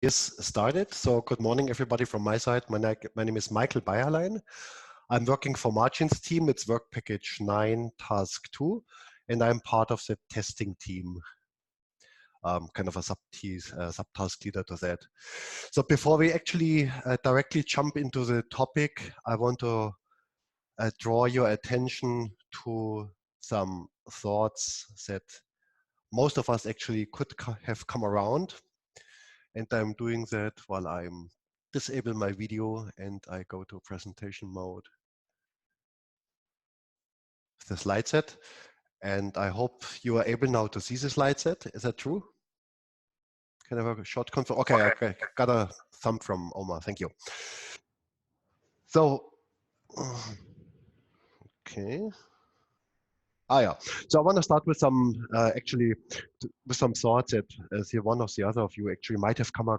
Is started. So good morning, everybody from my side. My name is Michael Bayerlein. I'm working for Margin's team. It's work package 9, task 2, and I'm part of the testing team, kind of a subtask leader to that. So before we actually directly jump into the topic, I want to draw your attention to some thoughts that most of us actually could have come around. And I'm doing that while I'm disable my video and I go to presentation mode, the slide set. And I hope you are able now to see the slide set. Is that true? Can I have a short confirm? Okay, I got a thumb from Omar. Thank you. So, okay. Yeah. So I want to start with some with some thoughts that one or the other of you actually might have come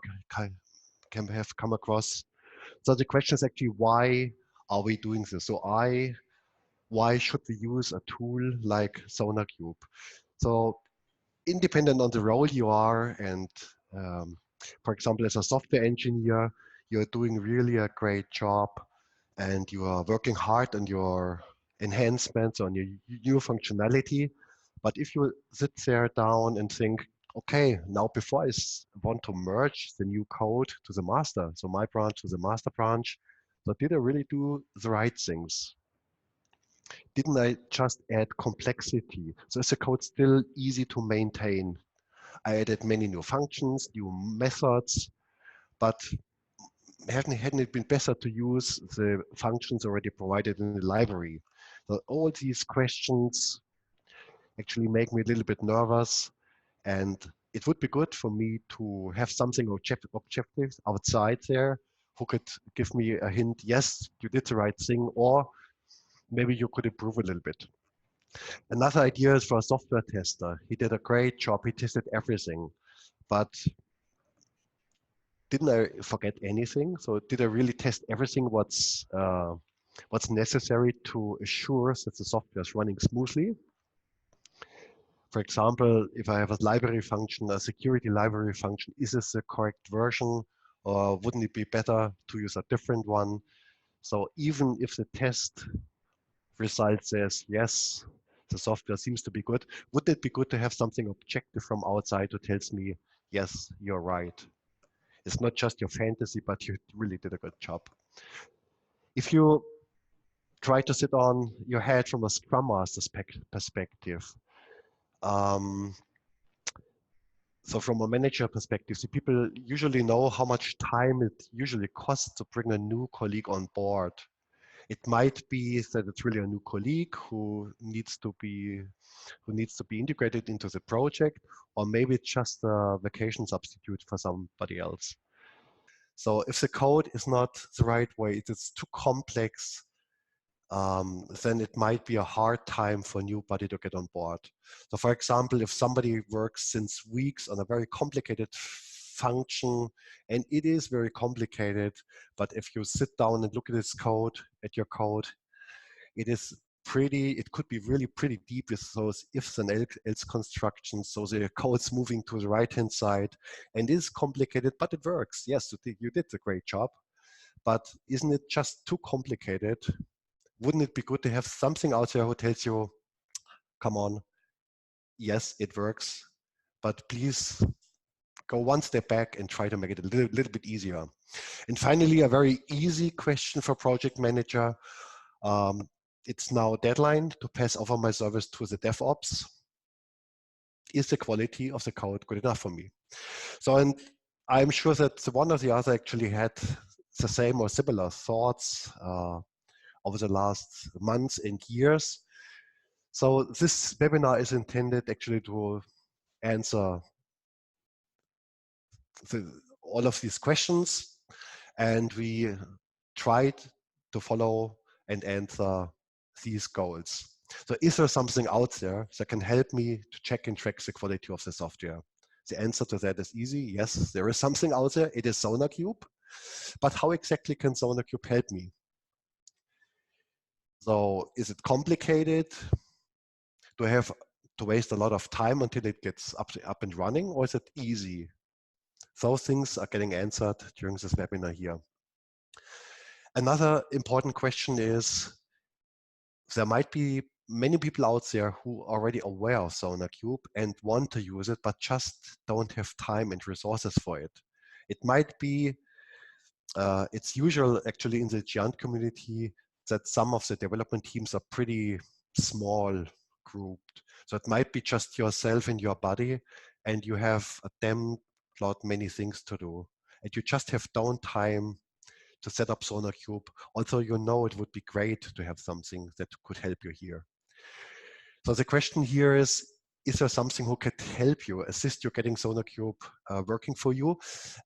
across. So the question is actually, why are we doing this? So why should we use a tool like SonarQube? So independent on the role you are, and for example, as a software engineer, you're doing really a great job and you are working hard on your enhancements, on your new functionality. But if you sit there down and think, okay, now before I want to merge the new code to the master, so my branch to the master branch, so did I really do the right things? Didn't I just add complexity? So is the code still easy to maintain? I added many new functions, new methods, but hadn't it been better to use the functions already provided in the library? So all these questions actually make me a little bit nervous, and it would be good for me to have something objective outside there who could give me a hint, yes, you did the right thing, or maybe you could improve a little bit. Another idea is for a software tester. He did a great job. He tested everything, but didn't I forget anything? So did I really test everything what's necessary to assure that the software is running smoothly? For example, if I have a library function, a security library function, is this the correct version, or wouldn't it be better to use a different one? So even if the test result says, yes, the software seems to be good, would it be good to have something objective from outside who tells me, yes, you're right? It's not just your fantasy, but you really did a good job. If you try to sit on your head from a Scrum Master's perspective, so from a manager perspective, so people usually know how much time it usually costs to bring a new colleague on board. It might be that it's really a new colleague who needs to be integrated into the project, or maybe it's just a vacation substitute for somebody else. So if the code is not the right way, it's too complex, then it might be a hard time for nobody to get on board. So for example, if somebody works since weeks on a very complicated function, and it is very complicated, but if you sit down and look at at your code, it could be really pretty deep with those ifs and else constructions. So the code's moving to the right-hand side and is complicated, but it works. Yes, you did a great job, but isn't it just too complicated? Wouldn't it be good to have something out there who tells you, come on, yes, it works, but please go one step back and try to make it a little bit easier. And finally, a very easy question for project manager. It's now deadline to pass over my service to the DevOps. Is the quality of the code good enough for me? So, and I'm sure that one or the other actually had the same or similar thoughts over the last months and years. So this webinar is intended actually to answer all of these questions, and we tried to follow and answer these goals. So is there something out there that can help me to check and track the quality of the software? The answer to that is easy. Yes, there is something out there. It is SonarQube. But how exactly can SonarQube help me? So is it complicated? Do I have to waste a lot of time until it gets up and running, or is it easy? Those things are getting answered during this webinar here. Another important question is, there might be many people out there who are already aware of SonarQube and want to use it, but just don't have time and resources for it. It might be, it's usual actually in the Giant community that some of the development teams are pretty small grouped. So it might be just yourself and your buddy, and you have a damn lot many things to do. And you just have downtime to set up SonarQube, although you know it would be great to have something that could help you here. So the question here is there something who could help you, assist you getting SonarQube working for you?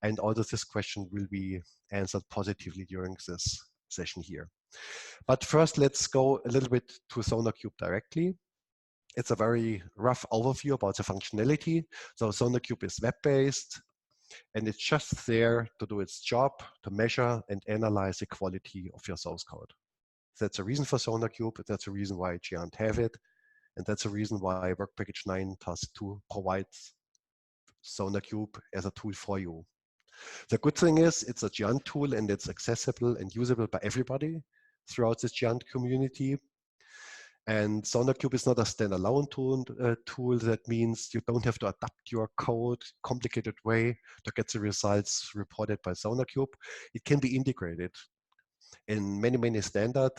And also this question will be answered positively during this session here. But first, let's go a little bit to SonarQube directly. It's a very rough overview about the functionality. So SonarQube is web-based, and it's just there to do its job, to measure and analyze the quality of your source code. That's a reason for SonarQube. That's a reason why Giant have it. And that's the reason why Work Package 9 T2 provides SonarQube as a tool for you. The good thing is it's a Giant tool and it's accessible and usable by everybody throughout this Giant community. And SonarQube is not a standalone tool. That means you don't have to adapt your code complicated way to get the results reported by SonarQube. It can be integrated in many standard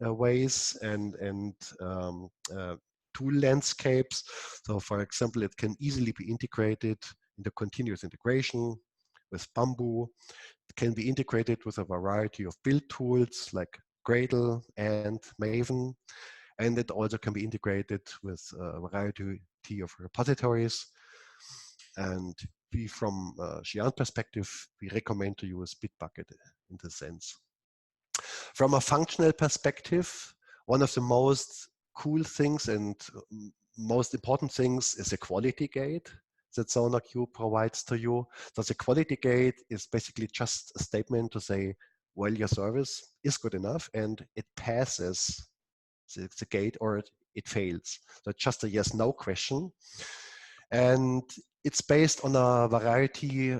ways and tool landscapes. So for example, it can easily be integrated into continuous integration with Bamboo. It can be integrated with a variety of build tools like Gradle and Maven. And it also can be integrated with a variety of repositories. And we, from a Giant perspective, we recommend to use Bitbucket in this sense. From a functional perspective, one of the most cool things and most important things is the quality gate that SonarQube provides to you. So the quality gate is basically just a statement to say, well, your service is good enough and it passes the gate or it fails. So it's just a yes/no question. And it's based on a variety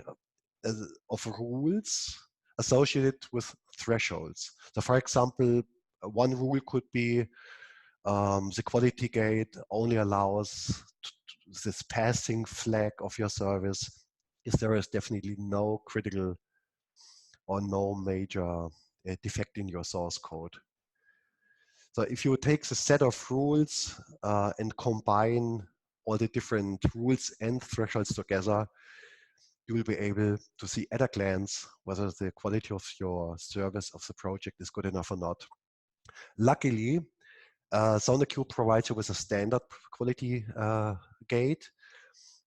of rules associated with thresholds. So for example, one rule could be the quality gate only allows this passing flag of your service if there is definitely no critical or no major defect in your source code. So if you take the set of rules and combine all the different rules and thresholds together, you will be able to see at a glance whether the quality of your service of the project is good enough or not. Luckily, SonarQube provides you with a standard quality gate.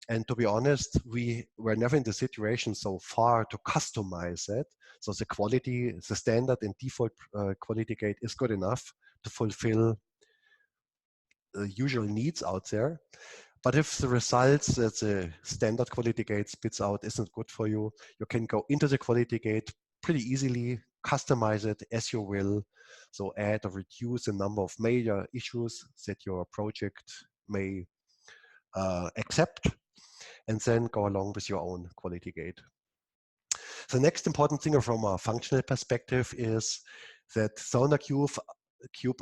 And to be honest, we were never in the situation so far to customize it. So the quality, the standard and default quality gate is good enough to fulfill the usual needs out there. But if the results that the standard quality gate spits out isn't good for you, you can go into the quality gate pretty easily, customize it as you will. So add or reduce the number of major issues that your project may accept, and then go along with your own quality gate. The next important thing from a functional perspective is that SonarQube,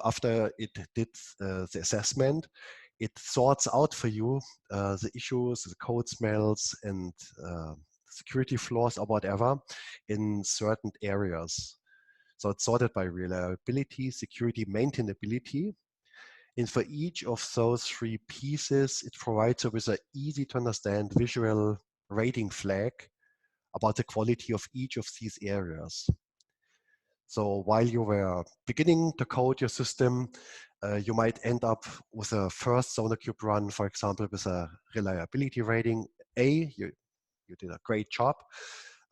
after it did the assessment, it sorts out for you the issues, the code smells, and security flaws or whatever in certain areas. So it's sorted by reliability, security, maintainability. And for each of those three pieces, it provides you with an easy to understand visual rating flag about the quality of each of these areas. So while you were beginning to code your system, you might end up with a first SonarQube run, for example, with a reliability rating A. You did a great job.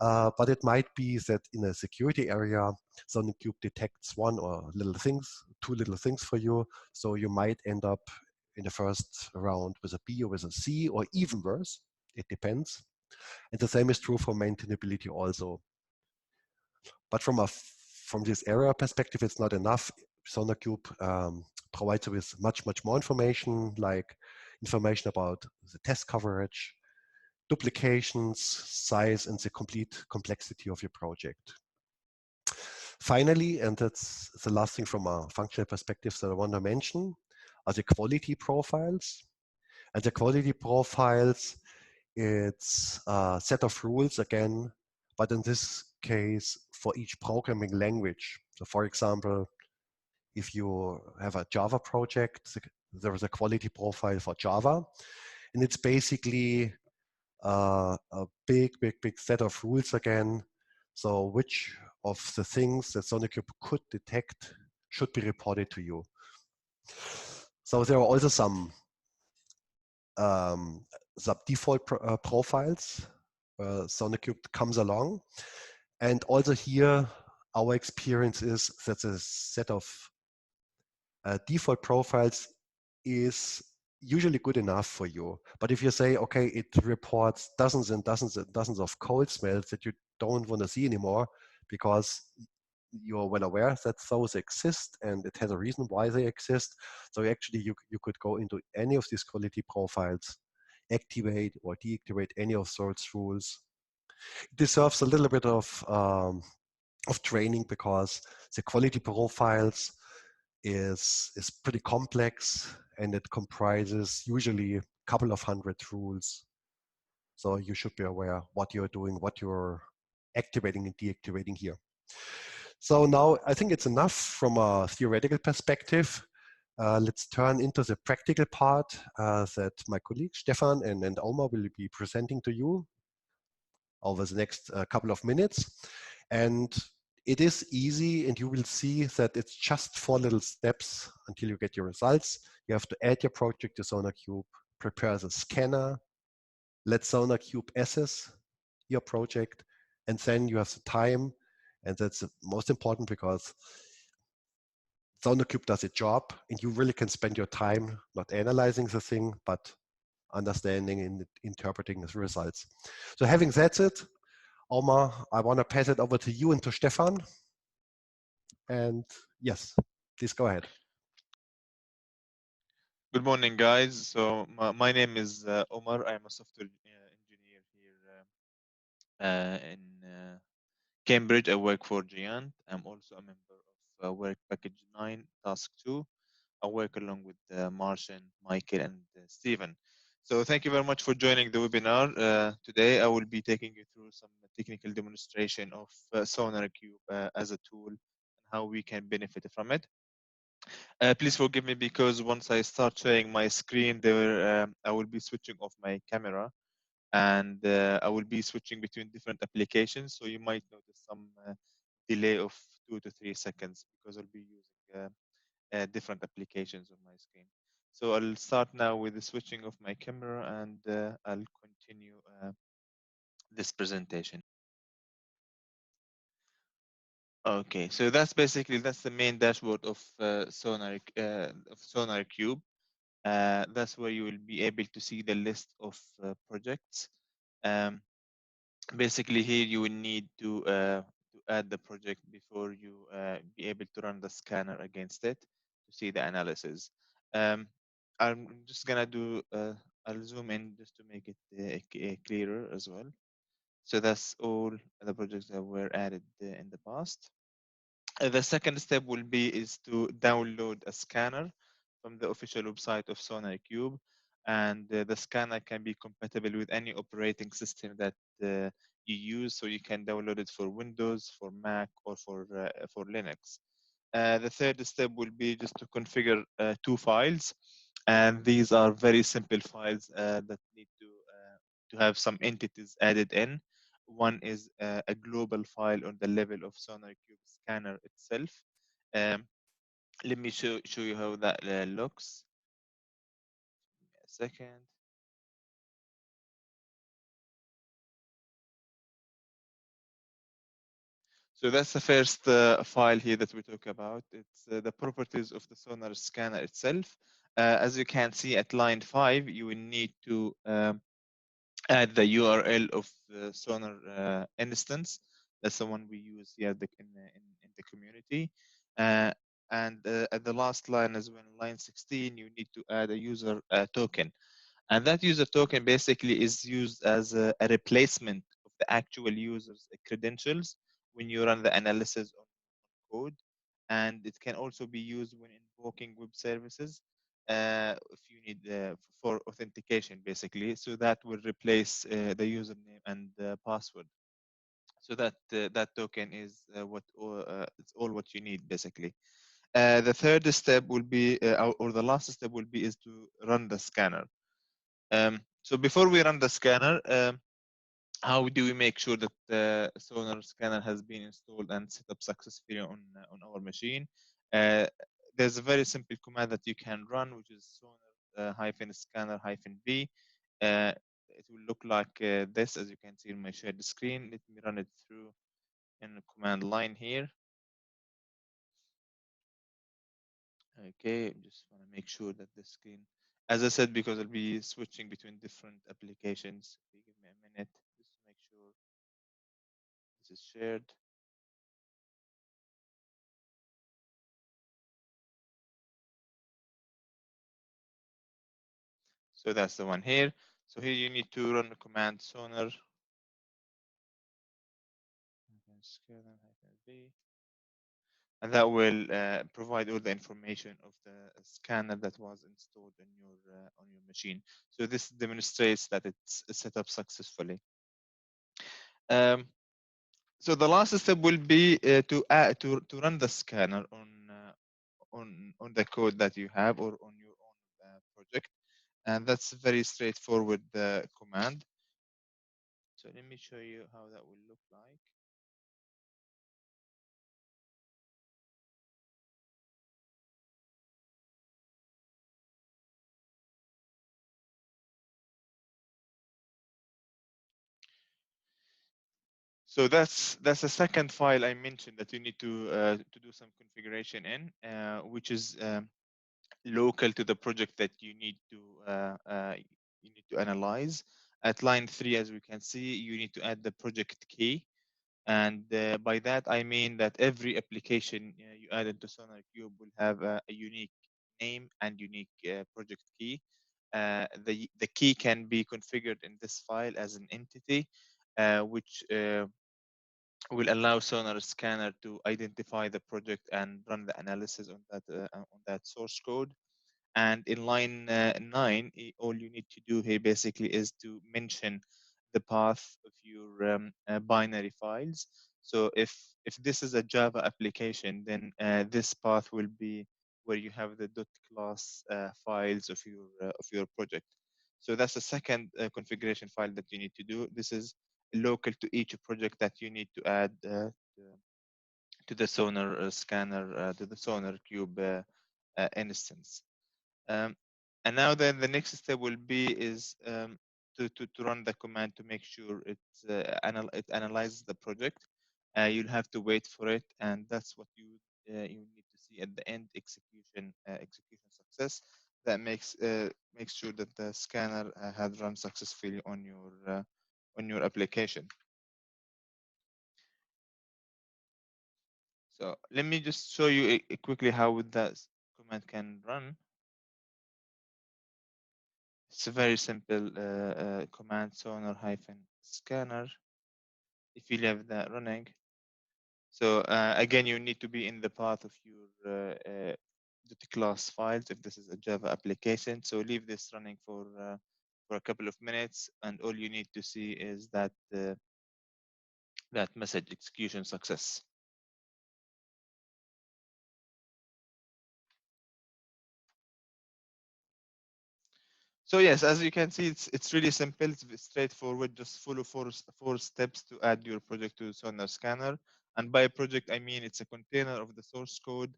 But it might be that in a security area, SonarQube detects one or two little things for you. So you might end up in the first round with a B or with a C, or even worse. It depends. And the same is true for maintainability also. But from this area perspective, it's not enough. SonarQube provides you with much more information, like information about the test coverage, duplications, size, and the complete complexity of your project. Finally, and that's the last thing from a functional perspective that I want to mention, are the quality profiles. And the quality profiles, it's a set of rules again, but in this case, for each programming language. So for example, if you have a Java project, there is a quality profile for Java, and it's basically a big set of rules again. So which of the things that SonarQube could detect should be reported to you. So there are also some default profiles SonarQube comes along. And also here, our experience is that a set of default profiles is usually good enough for you. But if you say, okay, it reports dozens and dozens and dozens of cold smells that you don't want to see anymore because you're well aware that those exist and it has a reason why they exist. So actually you could go into any of these quality profiles, activate or deactivate any of those rules. It deserves a little bit of training because the quality profiles is pretty complex and it comprises usually a couple of hundred rules. So you should be aware what you're doing, what you're activating and deactivating here. So now I think it's enough from a theoretical perspective. Let's turn into the practical part that my colleague Stefan and Omar will be presenting to you over the next couple of minutes. And it is easy, and you will see that it's just 4 little steps until you get your results. You have to add your project to SonarQube, prepare the scanner, let SonarQube assess your project, and then you have the time. And that's the most important because SonarQube does its job, and you really can spend your time not analyzing the thing, but understanding and interpreting the results. So having said it, Omar, I want to pass it over to you and to Stefan. And yes, please go ahead. Good morning, guys. So my name is Omar. I am a software engineer here in Cambridge. I work for Giant. I'm also a member of Work Package 9 Task 2. I work along with Martian, Michael, and Stephen. So thank you very much for joining the webinar. Today, I will be taking you through some technical demonstration of SonarQube as a tool and how we can benefit from it. Please forgive me because once I start sharing my screen, I will be switching off my camera and I will be switching between different applications. So you might notice some delay of 2 to 3 seconds because I'll be using different applications on my screen. So I'll start now with the switching of my camera and I'll continue this presentation. Okay, so that's the main dashboard of SonarQube. That's where you will be able to see the list of projects. Basically, here you will need to add the project before you be able to run the scanner against it to see the analysis. I'm just gonna do. I'll zoom in just to make it clearer as well. So that's all the projects that were added in the past. The second step will be is to download a scanner from the official website of SonarQube, and the scanner can be compatible with any operating system that you use. So you can download it for Windows, for Mac, or for Linux. The third step will be just to configure 2 files, and these are very simple files that need to have some entities added in. One is a global file on the level of SonarQube scanner itself. Let me show you how that looks. Give me a second. So that's the first file here that we talk about. It's the properties of the sonar scanner itself. As you can see at line 5, you will need to add the URL of the sonar instance. That's the one we use here in the community. And at the last line as well, line 16, you need to add a user token. And that user token basically is used as a replacement of the actual user's credentials when you run the analysis on code. And it can also be used when invoking web services if you need for authentication, basically. So that will replace the username and password. So that token is it's all what you need, basically. The third step will be, or the last step will be, is to run the scanner. So before we run the scanner, how do we make sure that the sonar scanner has been installed and set up successfully on our machine? There's a very simple command that you can run, which is sonar hyphen scanner hyphen v. It will look like this, as you can see in my shared screen. Let me run it through in the command line here. Okay, just want to make sure that the screen, as I said, because I'll be switching between different applications. If you give me a minute just to make sure this is shared. So that's the one here. So here you need to run the command sonar and that will provide all the information of the scanner that was installed on your machine. So this demonstrates that it's set up successfully. So the last step will be to run the scanner on the code that you have or on your own project, and that's very straightforward command. So let me show you how that will look like. So that's the second file I mentioned that you need to do some configuration in, which is local to the project that you need to analyze. At line 3, as we can see, you need to add the project key, and by that I mean that every application you add into SonarQube will have a unique name and unique project key. The key can be configured in this file as an entity, which will allow Sonar Scanner to identify the project and run the analysis on that source code. And in line 9, all you need to do here basically is to mention the path of your binary files. So if this is a Java application, then this path will be where you have the .class files of your project. So that's the second configuration file that you need to do. This is local to each project that you need to add to the Sonar Scanner, to the SonarQube instance. Um, and now then the next step will be is to run the command to make sure it analyzes the project. You'll have to wait for it, and that's what you need to see at the end: execution success. That makes sure that the scanner had run successfully on your application. So let me just show you quickly how that command can run. It's a very simple command, sonar hyphen scanner. If you leave that running, so again, you need to be in the path of your .class files if this is a Java application. So leave this running for a couple of minutes, and all you need to see is that that message: execution success. So yes, as you can see, it's really simple. It's straightforward. Just follow four steps to add your project to Sonar Scanner. And by project, I mean it's a container of the source code,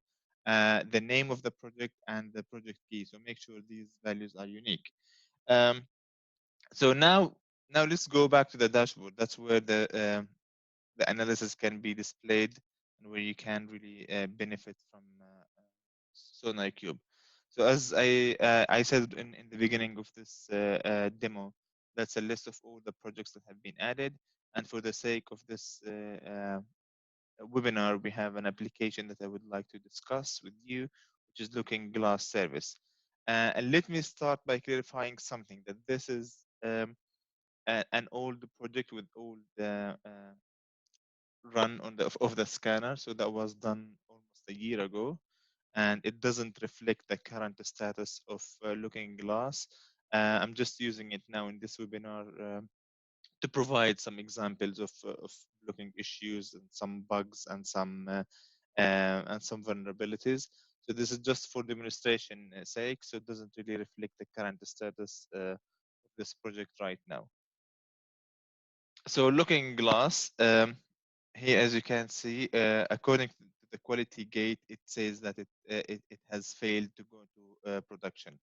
the name of the project, and the project key. So make sure these values are unique. So now let's go back to the dashboard. That's where the analysis can be displayed and where you can really benefit from SonarQube. So as I said in the beginning of this demo, that's a list of all the projects that have been added. And for the sake of this webinar, we have an application that I would like to discuss with you, which is Looking Glass service. And let me start by clarifying something that this is an old project with old run on of the scanner. So that was done almost a year ago, and it doesn't reflect the current status of Looking Glass. I'm just using it now in this webinar to provide some examples of looking issues and some bugs and some vulnerabilities. So this is just for demonstration sake, so it doesn't really reflect the current status of this project right now. So Looking Glass, here as you can see, according to the quality gate, it says that it has failed to go to production.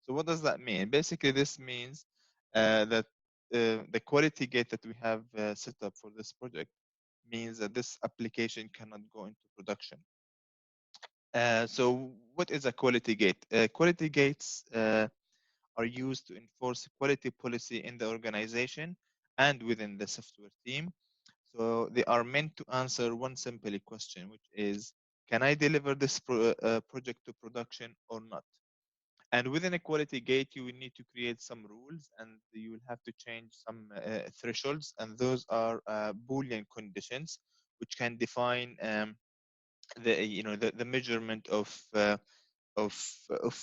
So what does that mean? Basically, this means that the quality gate that we have set up for this project means that this application cannot go into production. So what is a quality gate? Quality gates are used to enforce quality policy in the organization and within the software team. So they are meant to answer one simple question, which is, can I deliver this project to production or not? And within a quality gate, you will need to create some rules, and you will have to change some thresholds, and those are Boolean conditions, which can define the measurement of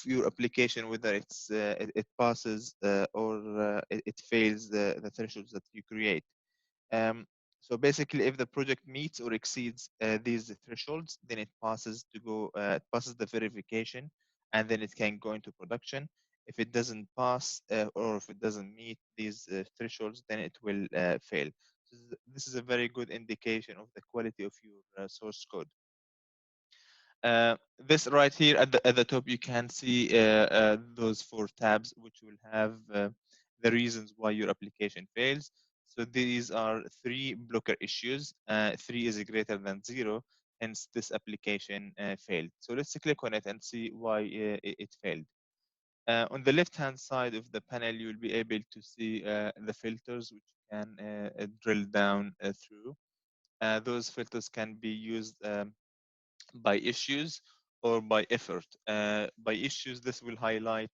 your application, whether it passes or it fails the thresholds that you create. Um, so basically, if the project meets or exceeds these thresholds, then it passes the verification, and then it can go into production. If it doesn't pass or if it doesn't meet these thresholds, then it will fail. So this is a very good indication of the quality of your source code. This right here at the top, you can see those 4 tabs, which will have the reasons why your application fails. So these are 3 blocker issues. 3 is greater than 0, hence this application failed. So let's click on it and see why it failed. On the left-hand side of the panel, you will be able to see the filters, which you can drill down through. Those filters can be used by issues or by effort. By issues, this will highlight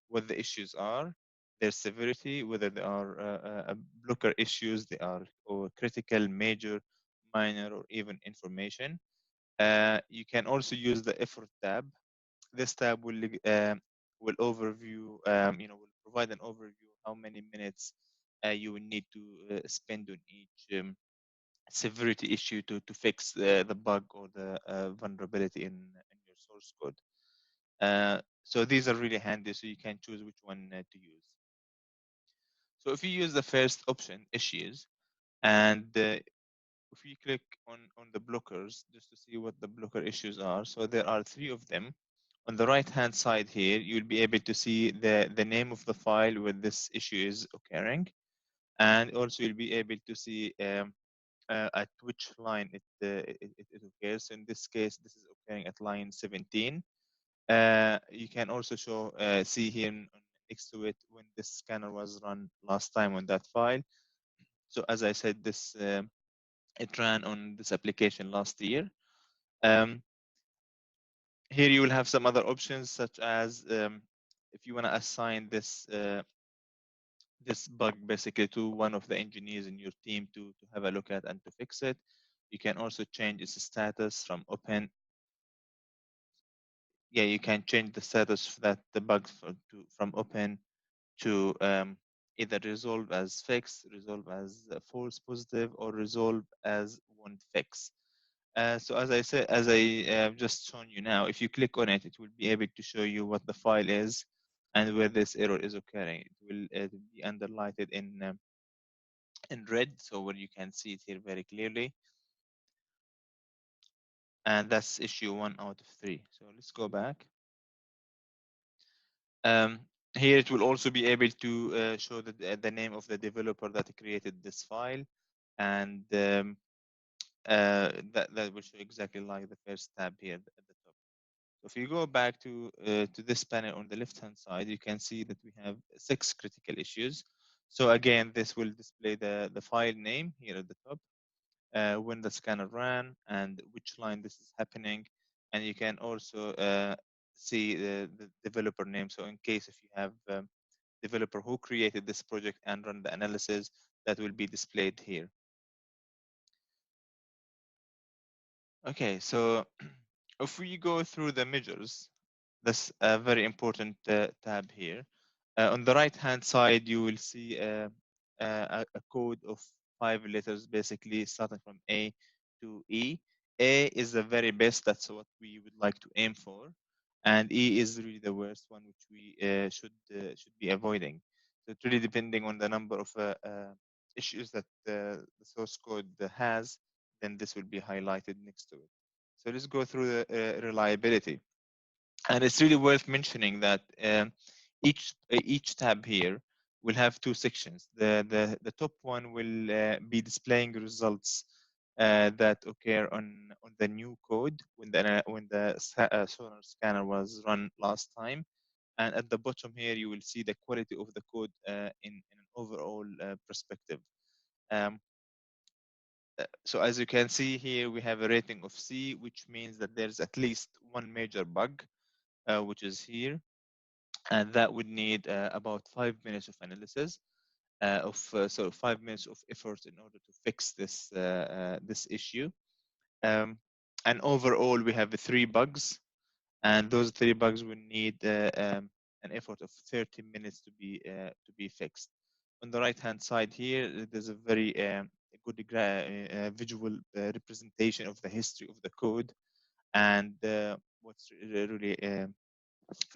what the issues are, their severity, whether they are blocker issues, they are or critical, major, minor, or even information. You can also use the effort tab. This tab will overview, will provide an overview of how many minutes you will need to spend on each severity issue to fix the bug or the vulnerability in your source code. So these are really handy, so you can choose which one to use. So if you use the first option, issues, and if you click on the blockers, just to see what the blocker issues are. So there are 3 of them. On the right hand side here, you'll be able to see the name of the file where this issue is occurring. And also you'll be able to see at which line it occurs. So in this case, this is occurring at line 17. You can also see here next to it when this scanner was run last time on that file. So as I said, it ran on this application last year. Here you will have some other options, such as if you want to assign this bug basically to one of the engineers in your team to have a look at and to fix it. You can also change its status from open. Yeah, you can change the status that the bug from open to either resolve as fixed, resolve as false positive, or resolve as won't fix. So as I said, as I have just shown you now, if you click on it, it will be able to show you what the file is and where this error is occurring. It will be underlighted in red, so where you can see it here very clearly. And that's issue 1 out of 3. So let's go back. Here it will also be able to show the name of the developer that created this file, and that will show exactly like the first tab here at the top. So if you go back to this panel on the left-hand side, you can see that we have 6 critical issues. So again, this will display the file name here at the top, when the scanner ran, and which line this is happening. And you can also see the developer name. So in case if you have developer who created this project and run the analysis, that will be displayed here. Okay, so if we go through the measures, that's a very important tab here. On the right hand side, you will see a code of 5 letters, basically starting from A to E. A is the very best, that's what we would like to aim for. And E is really the worst one, which we should be avoiding. So it's really depending on the number of issues that the source code has, then this will be highlighted next to it. So let's go through the reliability. And it's really worth mentioning that each tab here will have two sections. The top one will be displaying results that occur on the new code when the sonar scanner was run last time. And at the bottom here, you will see the quality of the code in an overall perspective. Um, so as you can see here, we have a rating of C, which means that there's at least one major bug, which is here, and that would need about 5 minutes of analysis, so 5 minutes of effort in order to fix this issue. And overall, we have 3 bugs, and those 3 bugs will need an effort of 30 minutes to be fixed. On the right-hand side here, there's a very good visual representation of the history of the code and what's really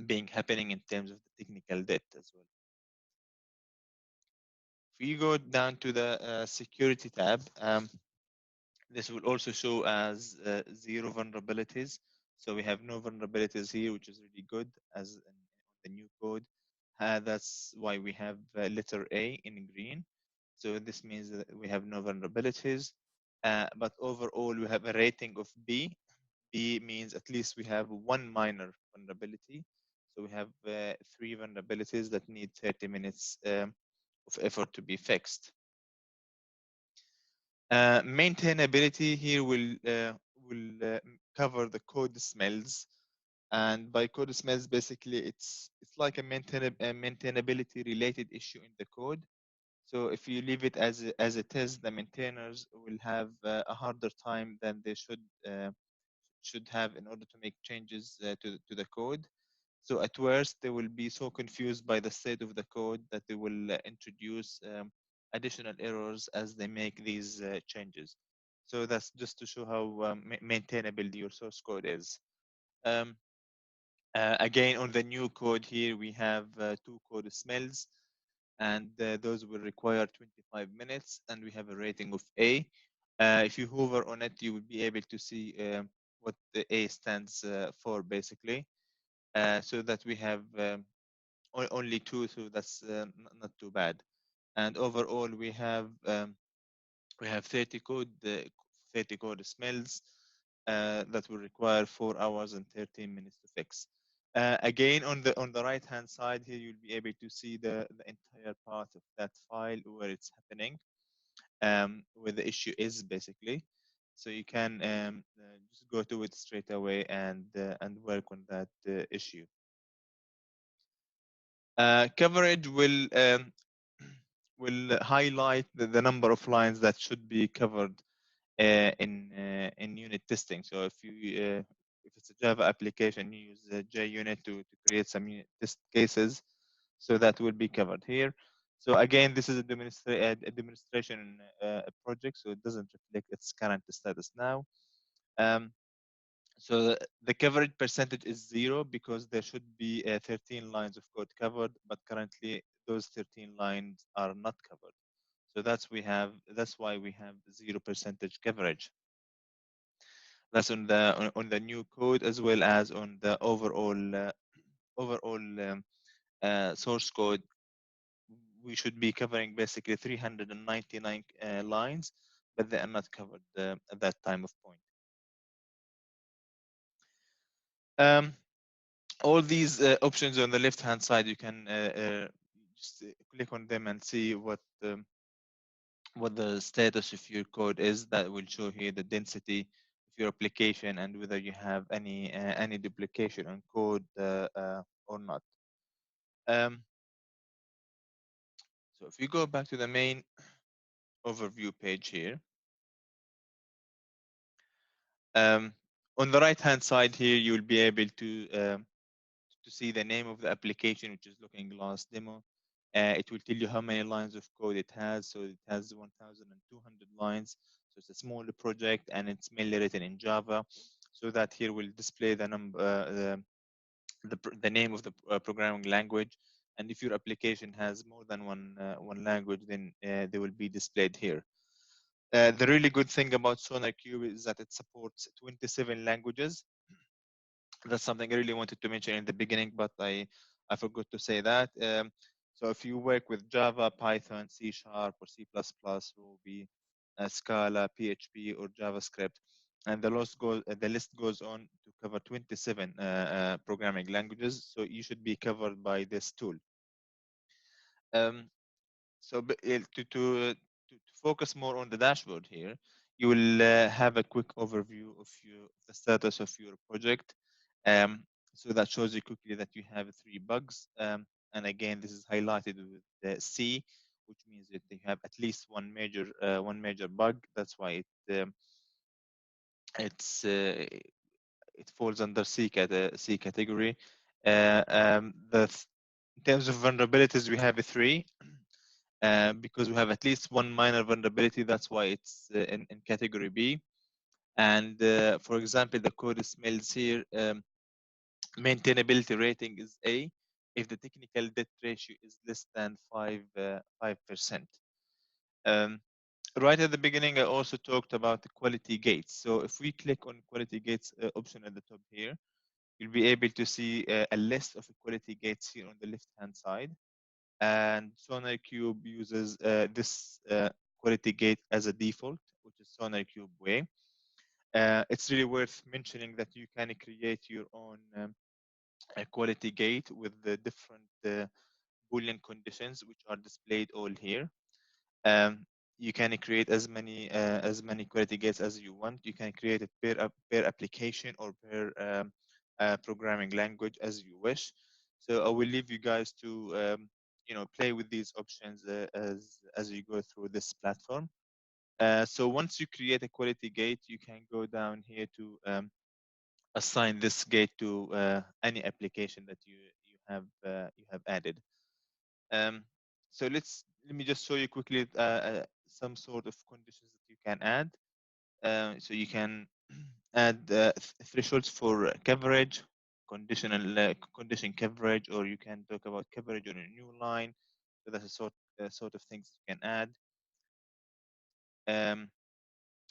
being happening in terms of the technical debt as well. If you go down to the security tab, this will also show as 0 vulnerabilities. So we have no vulnerabilities here, which is really good as in the new code. That's why we have letter A in green. So this means that we have no vulnerabilities. But overall, we have a rating of B. B means at least we have one minor vulnerability. So we have 3 vulnerabilities that need 30 minutes of effort to be fixed. Maintainability here will cover the code smells, and by code smells, basically it's like a maintainability related issue in the code. So if you leave it as it is, the maintainers will have a harder time than they should have in order to make changes to the code. So at worst, they will be so confused by the state of the code that they will introduce additional errors as they make these changes. So that's just to show how maintainable your source code is. Um, Again, on the new code here, we have 2 code smells, and those will require 25 minutes, and we have a rating of A. If you hover on it, you will be able to see what the A stands for, basically. So that we have only 2, so that's not too bad. And overall, we have 30 code smells that will require 4 hours and 13 minutes to fix. Again, on the right hand side here, you'll be able to see the entire path of that file where it's happening, where the issue is, basically. So you can just go to it straight away and work on that issue. Coverage will highlight the number of lines that should be covered in unit testing. So if it's a Java application, you use JUnit to create some unit test cases. So that will be covered here. So again, this is a demonstration project, so it doesn't reflect its current status now. So the coverage percentage is 0 because there should be 13 lines of code covered, but currently those 13 lines are not covered. So that's why we have 0% coverage. That's on the new code as well as on the overall source code. We should be covering basically 399 lines, but they are not covered at that time of point. All these options on the left hand side, you can just click on them and see what the status of your code is. That will show here the density. your application and whether you have any duplication on code or not. Um, so if you go back to the main overview page here, um, on the right hand side here, you'll be able to see the name of the application, which is Looking Glass Demo. It will tell you how many lines of code it has. So it has 1,200 lines. So it's a smaller project and it's mainly written in Java. So that here will display the number, the name of the programming language. And if your application has more than one language, then they will be displayed here. The really good thing about SonarQube is that it supports 27 languages. That's something I really wanted to mention in the beginning, but I forgot to say that. So if you work with Java, Python, C Sharp, or C++, Ruby, Scala, PHP, or JavaScript, and the list goes on to cover 27 programming languages. So you should be covered by this tool. Um, so to focus more on the dashboard here, you will have a quick overview of the status of your project. So that shows you quickly that you have 3 bugs. And again, this is highlighted with the C, which means that they have at least one major bug. That's why it falls under C category. In terms of vulnerabilities, we have 3. Because we have at least one minor vulnerability, that's why it's in category B. And for example, the code smells here. Maintainability rating is A if the technical debt ratio is less than 5%. Right at the beginning, I also talked about the quality gates. So if we click on quality gates option at the top here, you'll be able to see a list of quality gates here on the left-hand side. And SonarQube uses this quality gate as a default, which is SonarQube way. It's really worth mentioning that you can create your own quality gate with the different Boolean conditions, which are displayed all here. You can create as many quality gates as you want. You can create it per application or per programming language as you wish. So I will leave you guys to play with these options as you go through this platform. So once you create a quality gate, you can go down here to assign this gate to any application that you have added. So let me just show you quickly some sort of conditions that you can add. So you can add thresholds for coverage, condition coverage, or you can talk about coverage on a new line. So that's a sort of things you can add.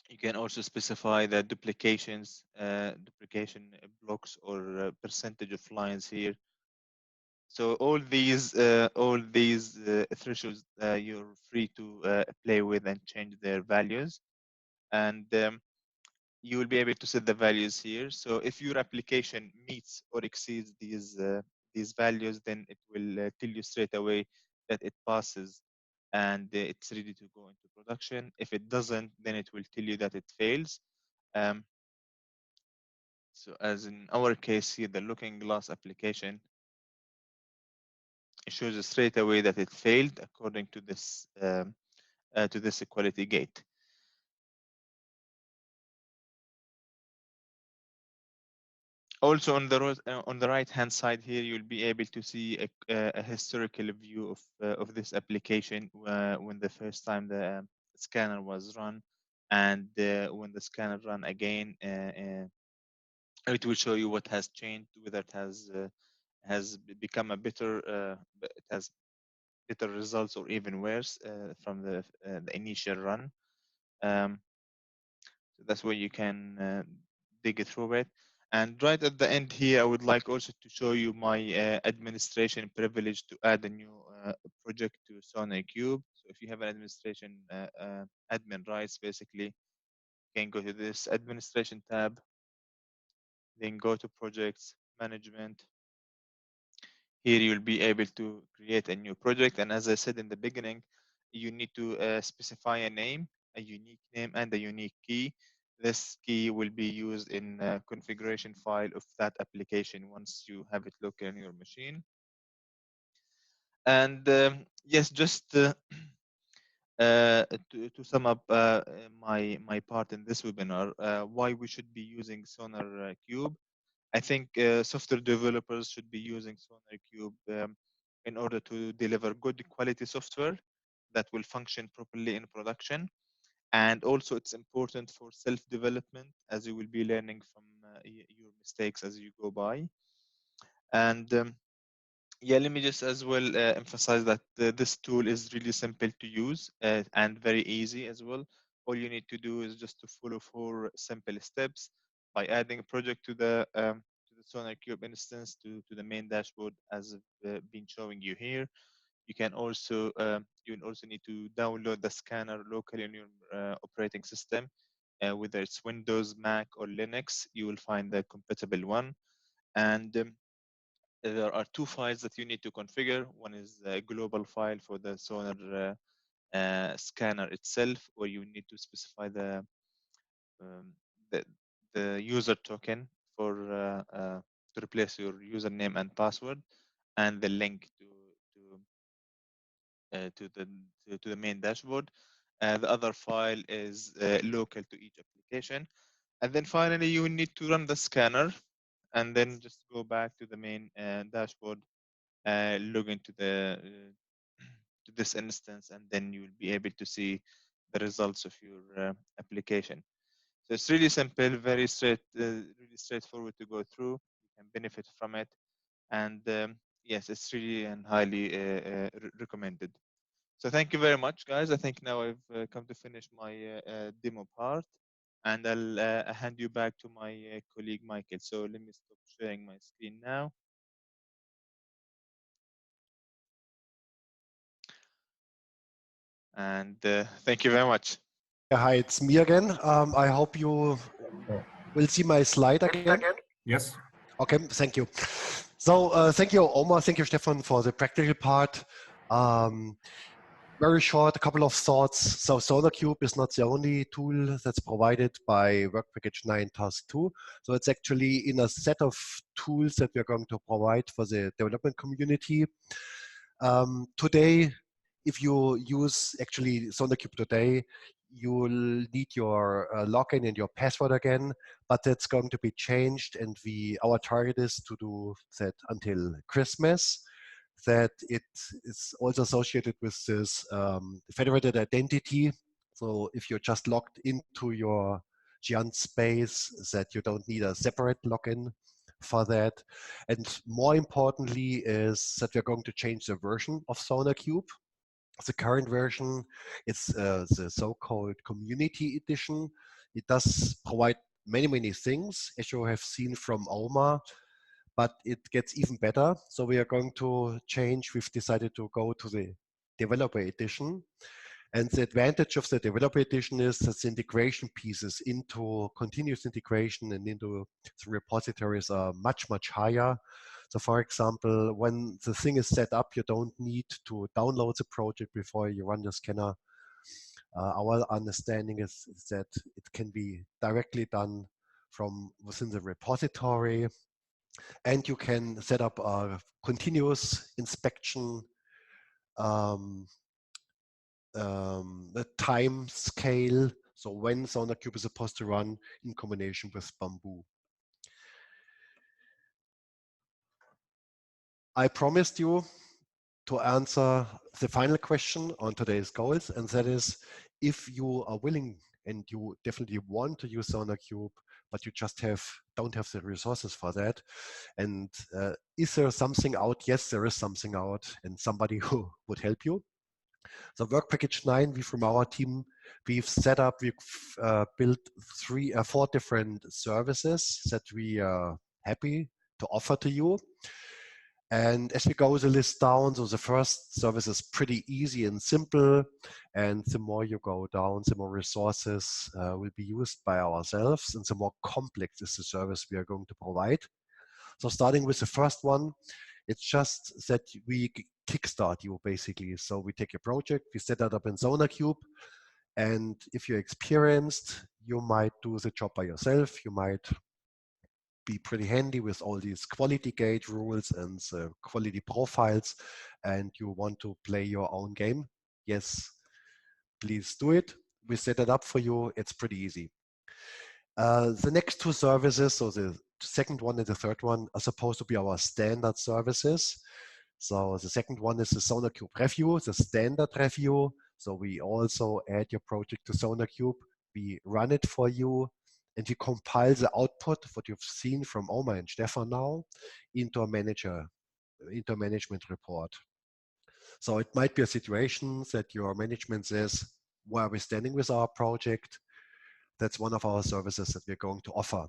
You can also specify the duplication blocks or percentage of lines here. So all these thresholds you're free to play with and change their values, and you will be able to set the values here. So if your application meets or exceeds these values, then it will tell you straight away that it passes and it's ready to go into production. If it doesn't, then it will tell you that it fails. So as in our case here, the Looking Glass application, it shows us straight away that it failed according to this quality gate. Also on the right hand side here, you'll be able to see a historical view of this application when the first time the scanner was run, and when the scanner run again, it will show you what has changed, whether it has become a it has better results or even worse from the initial run. So that's where you can dig through it. And right at the end here, I would like also to show you my administration privilege to add a new project to SonarQube. So if you have an administration admin rights, basically, you can go to this administration tab, then go to projects management. Here you'll be able to create a new project. And as I said in the beginning, you need to specify a name, a unique name, and a unique key. This key will be used in configuration file of that application once you have it local in your machine. And yes, just to sum up my part in this webinar, why we should be using SonarQube. I think software developers should be using SonarQube in order to deliver good quality software that will function properly in production. And also, it's important for self-development, as you will be learning from your mistakes as you go by. And yeah, let me just as well emphasize that this tool is really simple to use and very easy as well. All you need to do is just to follow 4 simple steps by adding a project to the SonarQube instance to the main dashboard as I've been showing you here. You also need to download the scanner locally on your operating system, whether it's Windows, Mac, or Linux. You will find the compatible one. And there are 2 files that you need to configure. One is a global file for the sonar scanner itself, where you need to specify um, the, the user token for to replace your username and password, and the link to the main dashboard. The other file is local to each application. And then finally, you need to run the scanner and then just go back to the main dashboard, log into to this instance, and then you will be able to see the results of your application. So it's really simple, really straightforward to go through. You can benefit from it, and yes, it's really and highly recommended. So thank you very much, guys. I think now I've come to finish my demo part, and I'll hand you back to my colleague Michael. So let me stop sharing my screen now. And thank you very much. Yeah, hi, it's me again. I hope you will see my slide again. Yes. Okay, thank you. So thank you, Omar. Thank you, Stefan, for the practical part. Very short, a couple of thoughts. So SonarQube is not the only tool that's provided by Work Package 9 Task 2. So it's actually in a set of tools that we're going to provide for the development community. Today, if you use actually SonarQube today, you'll need your login and your password again, but that's going to be changed, and our target is to do that until Christmas. That it is also associated with this federated identity. So if you're just logged into your Giant space, that you don't need a separate login for that. And more importantly is that we're going to change the version of SonarQube. The current version is the so-called Community Edition. It does provide many, many things, as you have seen from Omar, but it gets even better. So we are going to change. We've decided to go to the Developer Edition. And the advantage of the Developer Edition is that the integration pieces into continuous integration and into the repositories are much, much higher. So for example, when the thing is set up, you don't need to download the project before you run the scanner. Our understanding is that it can be directly done from within the repository, and you can set up a continuous inspection the time scale, so when SonarQube is supposed to run in combination with Bamboo. I promised you to answer the final question on today's goals, and that is, if you are willing and you definitely want to use SonarQube, but you just don't have the resources for that, and is there something out? Yes, there is something out, and somebody who would help you. So Work Package 9, we from our team, we've built 4 different services that we are happy to offer to you. And as we go the list down, so the first service is pretty easy and simple. And the more you go down, the more resources will be used by ourselves, and the more complex is the service we are going to provide. So starting with the first one, it's just that we kickstart you basically. So we take a project, we set that up in SonarQube, And if you're experienced, you might do the job by yourself. You might be pretty handy with all these quality gate rules and quality profiles, and you want to play your own game. Yes, please do it. We set it up for you. It's pretty easy. The next two services, so the second one and the third one, are supposed to be our standard services. So the second one is the SonarQube review, the standard review. So we also add your project to SonarQube. We run it for you, and we compile the output, what you've seen from Omar and Stefan now, into a management report. So it might be a situation that your management says, where are we standing with our project? That's one of our services that we're going to offer.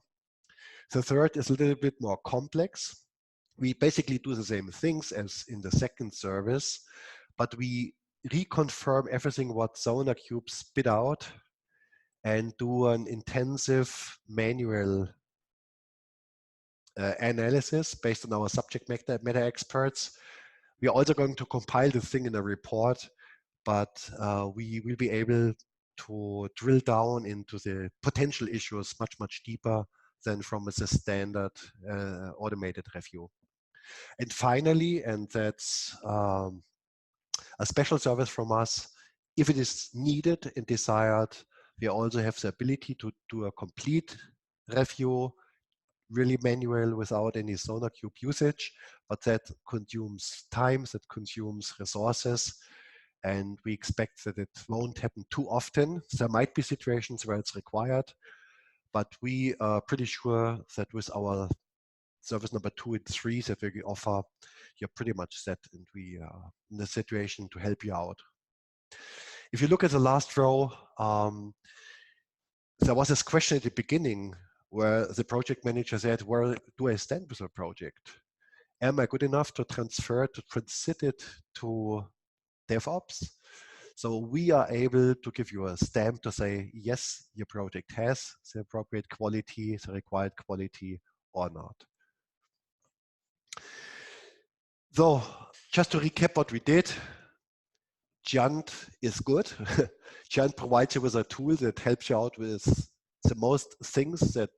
The third is a little bit more complex. We basically do the same things as in the second service, but we reconfirm everything what SonarQube spit out and do an intensive manual analysis based on our subject matter experts. We are also going to compile the thing in a report, but we will be able to drill down into the potential issues much deeper than from a standard automated review. And finally, and that's a special service from us, if it is needed and desired, we also have the ability to do a complete review, really manual without any SonarQube usage, but that consumes time, that consumes resources, and we expect that it won't happen too often. There might be situations where it's required, but we are pretty sure that with our service number 2 and 3 that we offer, you're pretty much set, and we are in the situation to help you out. If you look at the last row, there was this question at the beginning where the project manager said, where do I stand with the project? Am I good enough to transit it to DevOps? So we are able to give you a stamp to say, yes, your project has the appropriate quality, the required quality, or not. So just to recap what we did, Giant is good. Giant provides you with a tool that helps you out with the most things that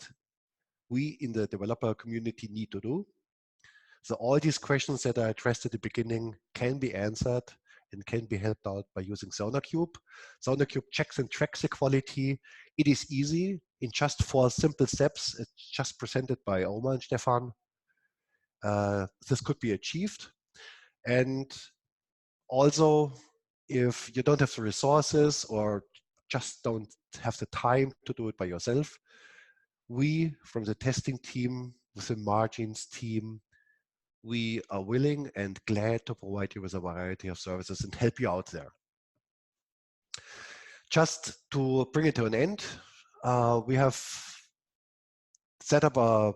we in the developer community need to do. So all these questions that I addressed at the beginning can be answered and can be helped out by using SonarQube. SonarQube checks and tracks the quality. It is easy in just 4 simple steps. It's just presented by Omar and Stefan. This could be achieved. And also, if you don't have the resources or just don't have the time to do it by yourself, we from the testing team, with the margins team, we are willing and glad to provide you with a variety of services and help you out there. Just to bring it to an end, we have set up a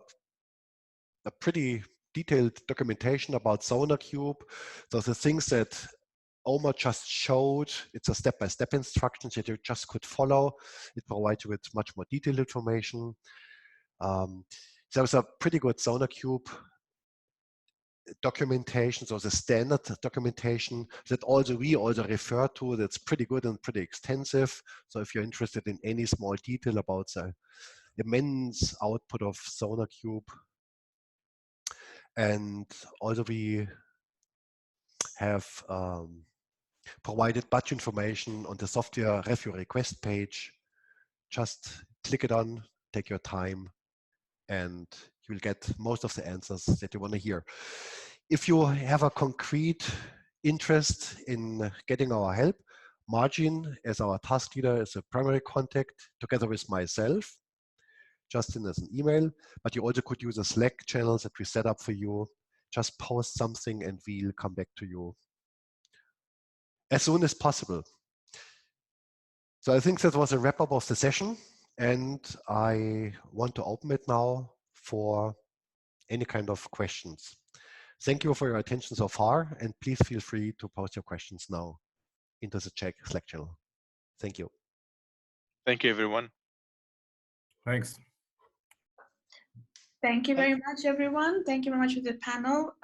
pretty detailed documentation about SonarQube. So the things that Omar just showed, it's a step-by-step instructions that you just could follow. It provides you with much more detailed information. There's a pretty good SonarQube documentation, so the standard documentation that also we also refer to, that's pretty good and pretty extensive. So if you're interested in any small detail about the immense output of SonarQube, and also we have provided batch information on the software review request page. Just click it on, take your time, and you'll get most of the answers that you want to hear. If you have a concrete interest in getting our help, Margin, as our task leader, is a primary contact together with myself, Justin as an email, but you also could use a Slack channel that we set up for you. Just post something and we'll come back to you as soon as possible. So I think that was a wrap up of the session, and I want to open it now for any kind of questions. Thank you for your attention so far, and please feel free to post your questions now into the Slack channel. Thank you. Thank you, everyone. Thanks. Thank you very much, everyone. Thank you very much for the panel.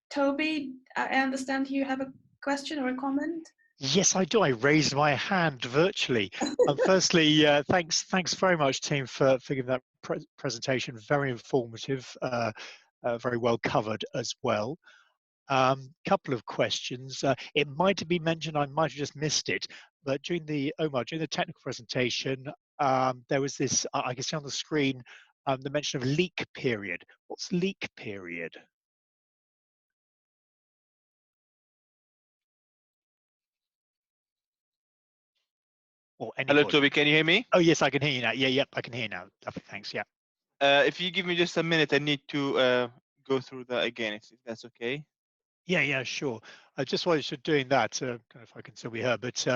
Toby, I understand you have a question or a comment? Yes, I do. I raised my hand virtually. Firstly, thanks very much, team, for giving that presentation. Very informative, very well covered as well. Couple of questions. It might have been mentioned, I might have just missed it, but during the technical presentation, there was this, I can see on the screen, the mention of leak period. What's leak period? Or Hello, anybody? Toby, can you hear me? Oh, yes, I can hear you now. Yeah, yep, I can hear you now. Lovely, thanks, yeah. If you give me just a minute, I need to go through that again, if that's okay. Yeah, sure. Just while you're doing that, kind of if I can still be heard, but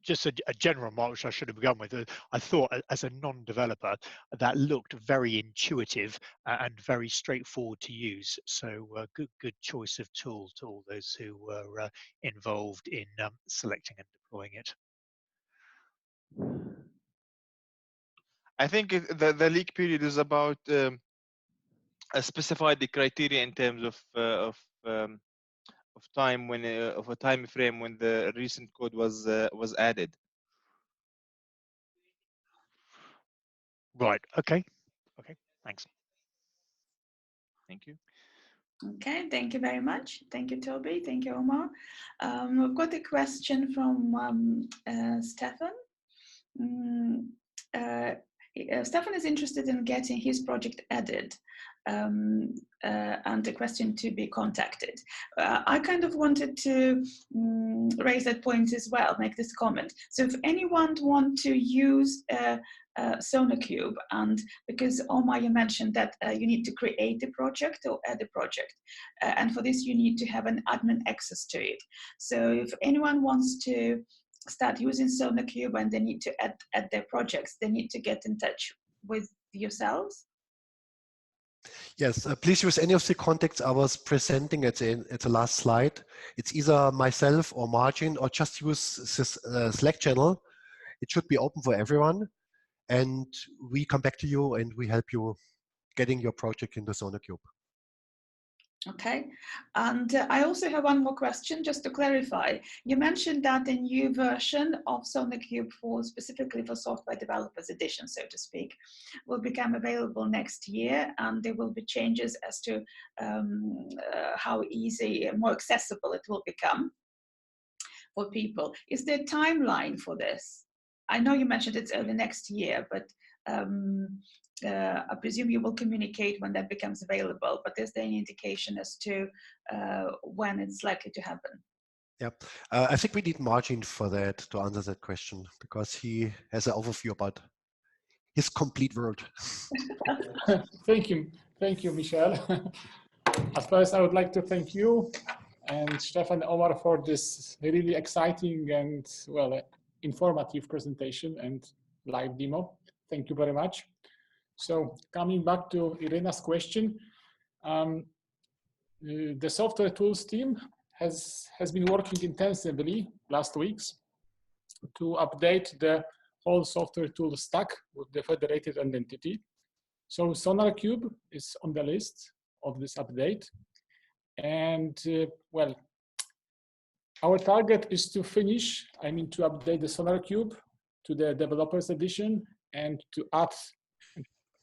just a general remark, which I should have begun with. I thought, as a non-developer, that looked very intuitive and very straightforward to use. So good choice of tool to all those who were involved in selecting and deploying it. I think the leak period is about specify the criteria in terms of time when of a time frame when the recent code was added. Right. Okay. Thanks. Thank you. Okay, thank you very much. Thank you, Toby. Thank you, Omar. We've got a question from Stefan. Stefan is interested in getting his project added and a question to be contacted. I kind of wanted to raise that point as well, make this comment. So if anyone wants to use SonarQube, and because Omar, you mentioned that you need to create a project or add a project, and for this you need to have an admin access to it. So if anyone wants to start using SonarQube and they need to add their projects, they need to get in touch with yourselves. Yes, please use any of the contacts I was presenting at the last slide. It's either myself or Martin, or just use this Slack channel. It should be open for everyone. And we come back to you and we help you getting your project into SonarQube. Okay, and I also have one more question just to clarify. You mentioned that the new version of SonarQube specifically for software developers edition, so to speak, will become available next year, and there will be changes as to how easy and more accessible it will become for people. Is there a timeline for this? I know you mentioned it's early next year, but I presume you will communicate when that becomes available, but is there any indication as to when it's likely to happen? Yeah, I think we need Martin for that to answer that question, because he has an overview about his complete world. Thank you, Michel. At first, I would like to thank you and Stefan and Omar for this really exciting and, well, informative presentation and live demo. Thank you very much. So coming back to Irena's question, the software tools team has been working intensively last weeks to update the whole software tool stack with the federated identity. So SonarQube is on the list of this update. And well, our target is to finish, to update the SonarQube to the developers edition and to add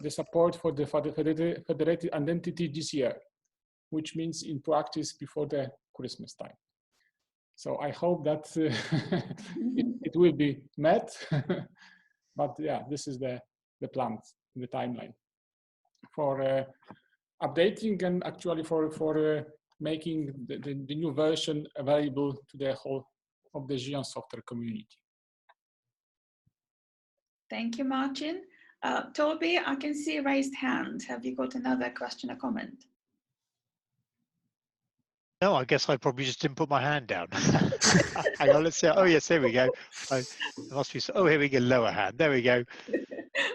the support for the federated identity this year, which means in practice before the Christmas time. So I hope that it will be met, but yeah, this is the plan, the timeline for updating and actually for making the new version available to the whole of the Xion software community. Thank you, Martin. Toby, I can see a raised hand. Have you got another question or comment? No, I guess I probably just didn't put my hand down. Hang on, let's see. Oh, yes, there we go. There must be. Oh, here we go. Lower hand. There we go.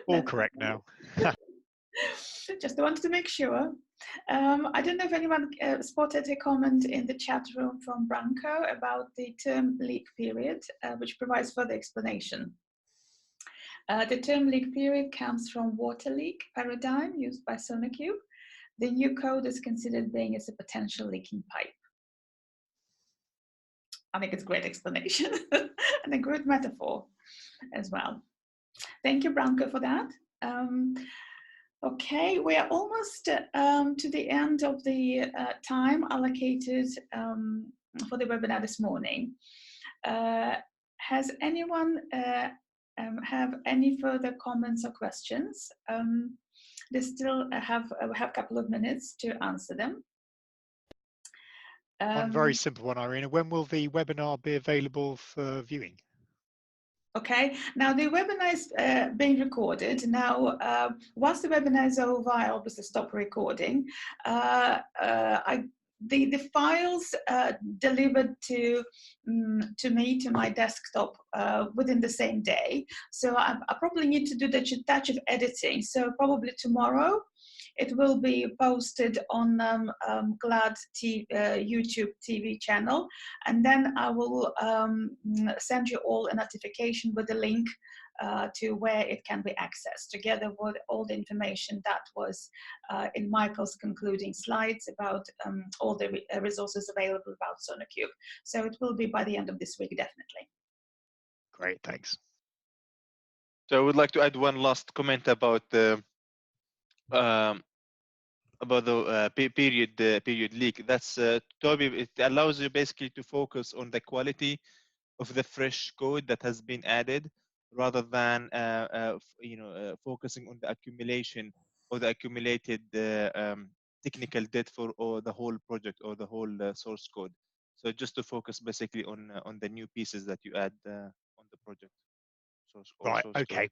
All correct now. Just wanted to make sure. I don't know if anyone spotted a comment in the chat room from Branko about the term leak period, which provides further explanation. The term leak period comes from water leak paradigm used by SonarQube. The new code is considered being as a potential leaking pipe. I think it's a great explanation and a good metaphor as well. Thank you, Branko, for that. Okay, we are almost to the end of the time allocated for the webinar this morning. Has anyone have any further comments or questions? They still have a couple of minutes to answer them. One very simple one, Irina. When will the webinar be available for viewing? Okay, now the webinar is being recorded. Now, once the webinar is over, I obviously stop recording. The files delivered to me, to my desktop within the same day. So I probably need to do the touch of editing. So probably tomorrow, it will be posted on GLAD YouTube TV channel, and then I will send you all a notification with a link to where it can be accessed, together with all the information that was in Michael's concluding slides about all the resources available about SonarQube. So it will be by the end of this week, definitely. Great, thanks. So I would like to add one last comment about the period leak. That's Toby. It allows you basically to focus on the quality of the fresh code that has been added, rather than focusing on the accumulation or the accumulated technical debt for the whole project or the whole source code. So just to focus basically on the new pieces that you add on the project. Right. Okay.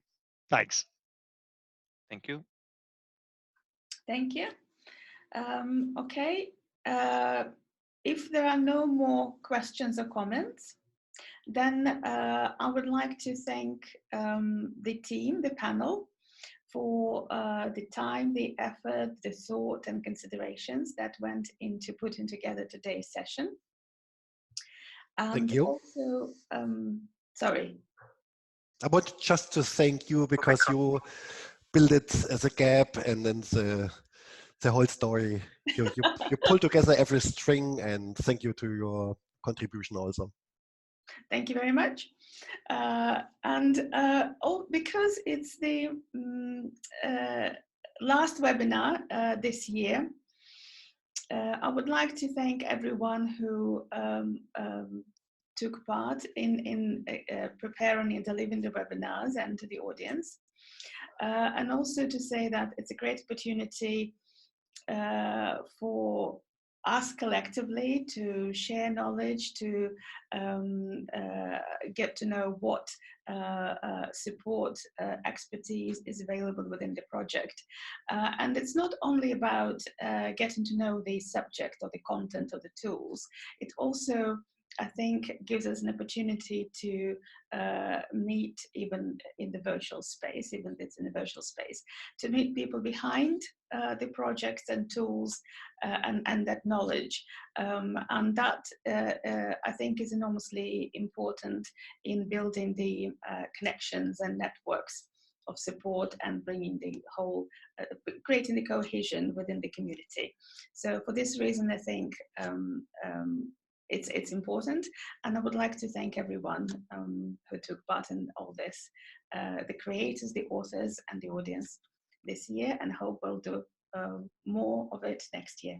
Thanks. Thank you. Thank you. Okay. If there are no more questions or comments, then I would like to thank the team, the panel, for the time, the effort, the thought and considerations that went into putting together today's session. And thank you. Also, sorry. I want just to thank you because you build it as a gap, and then the whole story. You pull together every string, and thank you to your contribution also. Thank you very much. Because it's the last webinar this year, I would like to thank everyone who took part in preparing and delivering the webinars, and to the audience. And also to say that it's a great opportunity for us collectively to share knowledge, to get to know what support expertise is available within the project. And it's not only about getting to know the subject or the content of the tools, it also, I think, gives us an opportunity to meet, even in the virtual space, even if it's in a virtual space, to meet people behind the projects and tools and that knowledge. And that, I think, is enormously important in building the connections and networks of support and bringing the whole, creating the cohesion within the community. So for this reason, I think it's important, and I would like to thank everyone who took part in all this, the creators, the authors, and the audience this year, and hope we'll do more of it next year.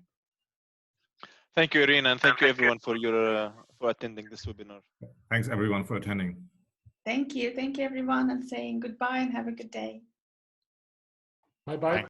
Thank you, Irina, and thank you everyone for your for attending this webinar. Thanks everyone for attending. Thank you everyone, and saying goodbye and have a good day. Bye-bye.